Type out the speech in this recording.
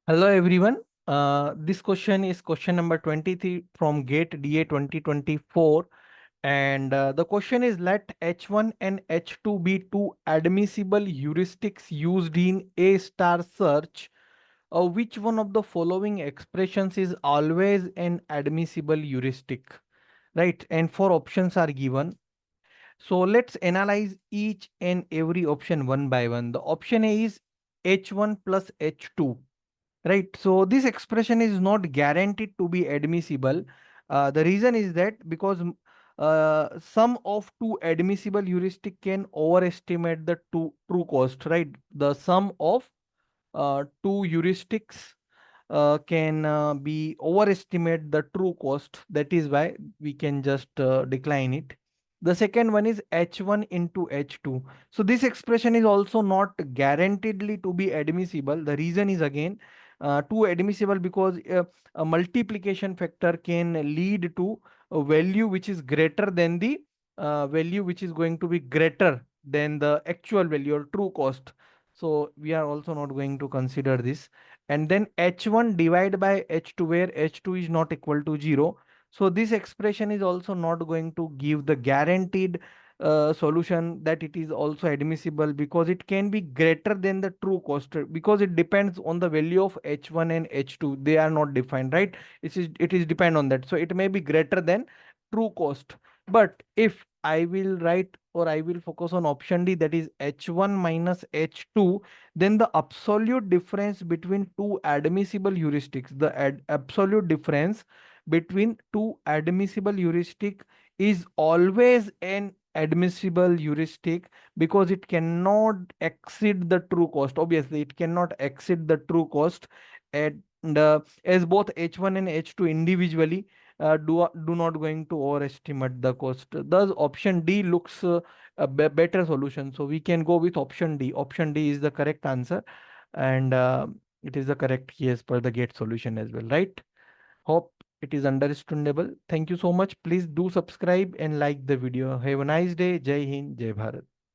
Hello everyone. This question is question number 23 from GATE DA 2024, and the question is, let H1 and H2 be two admissible heuristics used in A star search. Which one of the following expressions is always an admissible heuristic? Right, and four options are given. So let's analyze each and every option one by one. The option A is H1 plus H2. Right. So this expression is not guaranteed to be admissible. The reason is that because sum of two admissible heuristic can overestimate the true cost. Right. The sum of two heuristics can be overestimate the true cost. That is why we can just decline it. The second one is H1 into H2. So this expression is also not guaranteedly to be admissible. The reason is again too admissible because a multiplication factor can lead to a value which is greater than the value which is going to be greater than the actual value or true cost. So we are also not going to consider this. And then H1 divided by H2, where H2 is not equal to 0. So this expression is also not going to give the guaranteed solution that it is also admissible, because it can be greater than the true cost, because it depends on the value of H1 and H2. They are not defined, right? It is depend on that. So it may be greater than true cost. But if I will write, or I will focus on option D, that is H1 minus H2, then the absolute difference between two admissible heuristics, the absolute difference between two admissible heuristic is always an admissible heuristic, because it cannot exceed the true cost. Obviously it cannot exceed the true cost. And as both H1 and H2 individually do not going to overestimate the cost. Thus option D looks a better solution. So we can go with option D. Option D is the correct answer, and it is the correct key as per the GATE solution as well, right? Hope it is understandable. Thank you so much. Please do subscribe and like the video. Have a nice day. Jai Hind, Jai Bharat.